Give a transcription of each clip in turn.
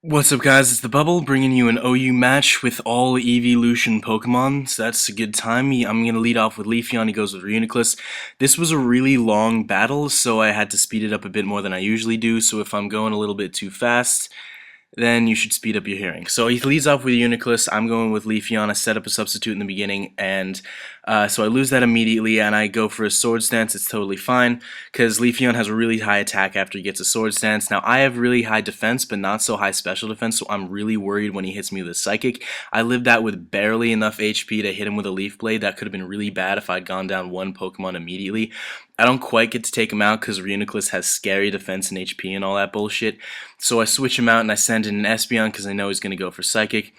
What's up guys, it's the Bubble, bringing you an OU match with all Eeveelotion Pokemon, so that's a good time. I'm going to lead off with Leafeon, he goes with Reuniclus. This was a really long battle, so I had to speed it up a bit more than I usually do, so if I'm going a little bit too fast, then you should speed up your hearing. So he leads off with Uniclus. I'm going with Leafeon. I set up a substitute in the beginning, and so I lose that immediately, and I go for a Sword Stance. It's totally fine, because Leafeon has a really high attack after he gets a Sword Stance. Now, I have really high defense, but not so high special defense, so I'm really worried when he hits me with a Psychic. I lived out with barely enough HP to hit him with a Leaf Blade. That could have been really bad if I'd gone down one Pokemon immediately. I don't quite get to take him out because Reuniclus has scary defense and HP and all that bullshit. So I switch him out and I send in an Espeon because I know he's going to go for Psychic.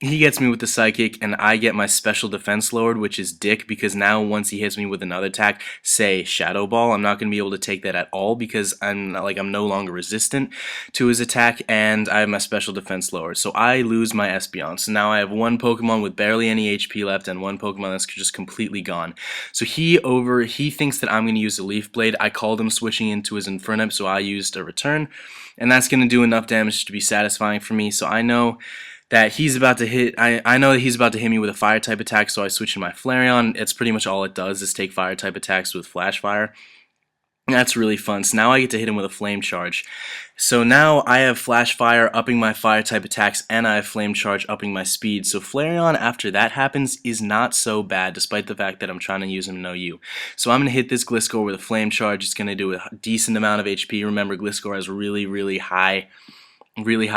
He gets me with the Psychic, and I get my special defense lowered, which is dick, because now once he hits me with another attack, say Shadow Ball, I'm not going to be able to take that at all because I'm no longer resistant to his attack, and I have my special defense lowered. So I lose my Espeon. So now I have one Pokemon with barely any HP left and one Pokemon that's just completely gone. So he thinks that I'm going to use a Leaf Blade. I called him switching into his Infernape, so I used a Return, and that's going to do enough damage to be satisfying for me. So I know that he's about to hit. I know that he's about to hit me with a fire type attack, so I switch to my Flareon. It's pretty much all it does is take fire type attacks with Flash Fire. That's really fun. So now I get to hit him with a Flame Charge. So now I have Flash Fire upping my fire type attacks, and I have Flame Charge upping my speed. So Flareon, after that happens, is not so bad, despite the fact that I'm trying to use him in OU. So I'm going to hit this Gliscor with a Flame Charge. It's going to do a decent amount of HP. Remember, Gliscor has really high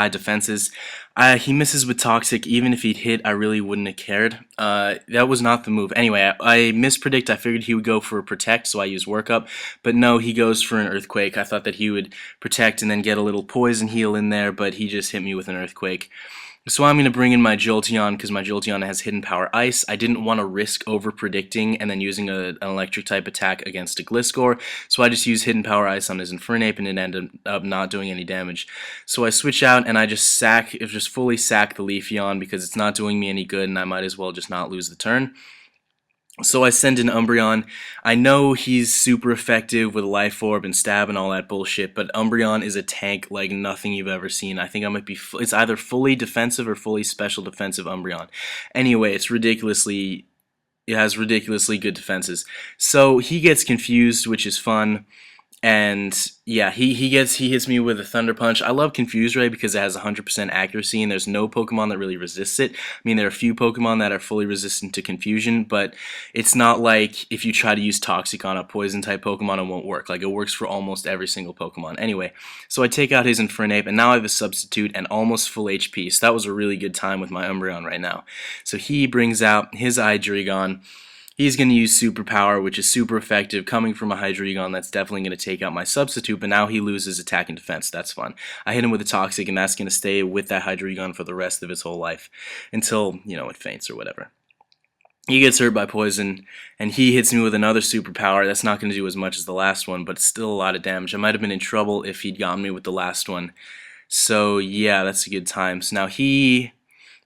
defenses. He misses with Toxic. Even if he'd hit, I really wouldn't have cared. That was not the move. Anyway, I mispredict. I figured he would go for a Protect, so I used Work Up. But no, he goes for an Earthquake. I thought that he would Protect and then get a little Poison Heal in there, but he just hit me with an Earthquake. So I'm going to bring in my Jolteon because my Jolteon has Hidden Power Ice. I didn't want to risk over-predicting and then using an electric type attack against a Gliscor, so I just used Hidden Power Ice on his Infernape and it ended up not doing any damage. So I switch out and I just fully sack the Leafeon because it's not doing me any good and I might as well just not lose the turn. So I send in Umbreon. I know he's super effective with Life Orb and Stab and all that bullshit, but Umbreon is a tank like nothing you've ever seen. I think I might be, it's either fully defensive or fully special defensive Umbreon. Anyway, it has ridiculously good defenses. So he gets confused, which is fun. And yeah, he hits me with a Thunder Punch. I love Confuse Ray because it has 100% accuracy and there's no Pokemon that really resists it. I mean, there are a few Pokemon that are fully resistant to confusion, but it's not like if you try to use Toxic on a poison type Pokemon, it won't work. Like, it works for almost every single Pokemon. Anyway, so I take out his Infernape and now I have a substitute and almost full HP. So that was a really good time with my Umbreon right now. So he brings out his Hydreigon. He's going to use Superpower, which is super effective. Coming from a Hydreigon, that's definitely going to take out my substitute, but now he loses attack and defense. That's fun. I hit him with a Toxic, and that's going to stay with that Hydreigon for the rest of its whole life until, it faints or whatever. He gets hurt by Poison, and he hits me with another Superpower. That's not going to do as much as the last one, but it's still a lot of damage. I might have been in trouble if he'd gotten me with the last one. So, yeah, that's a good time. So now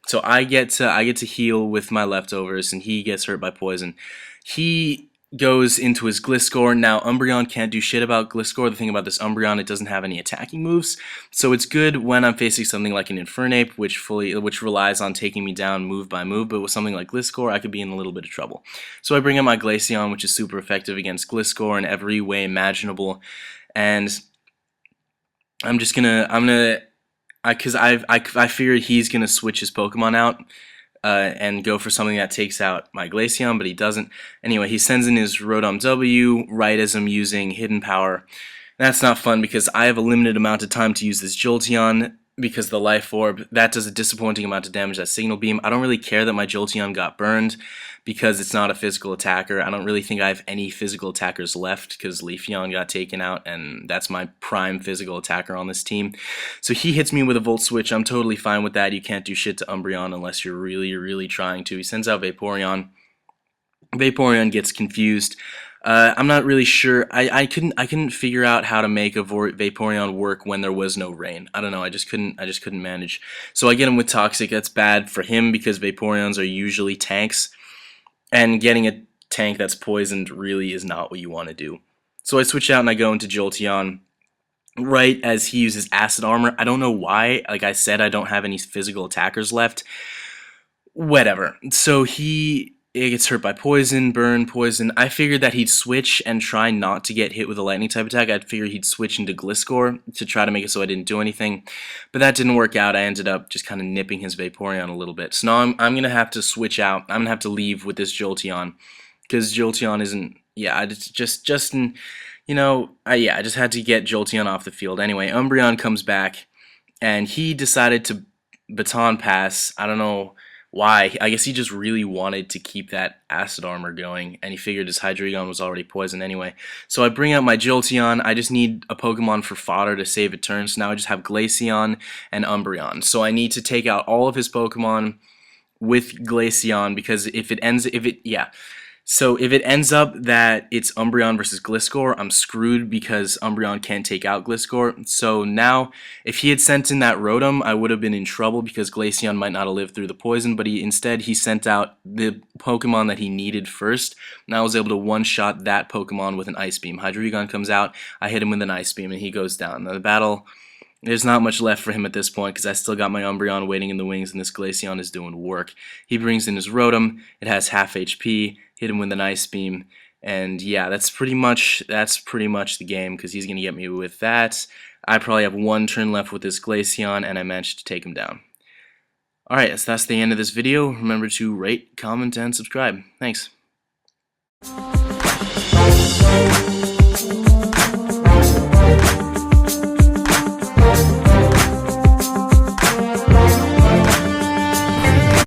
So I get to heal with my leftovers, and he gets hurt by poison. He goes into his Gliscor. Now, Umbreon can't do shit about Gliscor. The thing about this Umbreon, it doesn't have any attacking moves, so it's good when I'm facing something like an Infernape, which relies on taking me down move by move, but with something like Gliscor, I could be in a little bit of trouble. So I bring in my Glaceon, which is super effective against Gliscor in every way imaginable, and because I figured he's gonna switch his Pokemon out and go for something that takes out my Glaceon, but he doesn't. Anyway, he sends in his Rotom W right as I'm using Hidden Power. That's not fun because I have a limited amount of time to use this Jolteon because the Life Orb, that does a disappointing amount of damage, that Signal Beam. I don't really care that my Jolteon got burned because it's not a physical attacker. I don't really think I have any physical attackers left because Leafeon got taken out, and that's my prime physical attacker on this team. So he hits me with a Volt Switch. I'm totally fine with that. You can't do shit to Umbreon unless you're really trying to. He sends out Vaporeon. Vaporeon gets confused. I'm not really sure. I couldn't figure out how to make a Vaporeon work when there was no rain. I don't know. I just couldn't manage. So I get him with Toxic. That's bad for him because Vaporeons are usually tanks, and getting a tank that's poisoned really is not what you want to do. So I switch out and I go into Jolteon. right as he uses acid armor. I don't know why. Like I said, I don't have any physical attackers left. Whatever. So he gets hurt by poison, burn, poison. I figured that he'd switch and try not to get hit with a lightning type attack. I figured he'd switch into Gliscor to try to make it so I didn't do anything. But that didn't work out. I ended up just kind of nipping his Vaporeon a little bit. So now I'm going to have to switch out. I'm going to have to leave with this Jolteon. Because Jolteon isn't... Yeah, I just yeah, I just had to get Jolteon off the field. Anyway, Umbreon comes back, and he decided to baton pass. I don't know why. I guess he just really wanted to keep that acid armor going, and he figured his Hydreigon was already poisoned anyway. So I bring out my Jolteon. I just need a Pokemon for fodder to save a turn, so now I just have Glaceon and Umbreon. So I need to take out all of his Pokemon with Glaceon, because if it ends up that it's Umbreon versus Gliscor, I'm screwed because Umbreon can't take out Gliscor. So now, if he had sent in that Rotom, I would have been in trouble because Glaceon might not have lived through the poison, but instead he sent out the Pokemon that he needed first, and I was able to one-shot that Pokemon with an Ice Beam. Hydreigon comes out, I hit him with an Ice Beam, and he goes down. Now, the battle... There's not much left for him at this point because I still got my Umbreon waiting in the wings, and this Glaceon is doing work. He brings in his Rotom. It has half HP. Hit him with an Ice Beam, and yeah, that's pretty much the game because he's gonna get me with that. I probably have one turn left with this Glaceon, and I managed to take him down. Alright, so that's the end of this video. Remember to rate, comment, and subscribe. Thanks.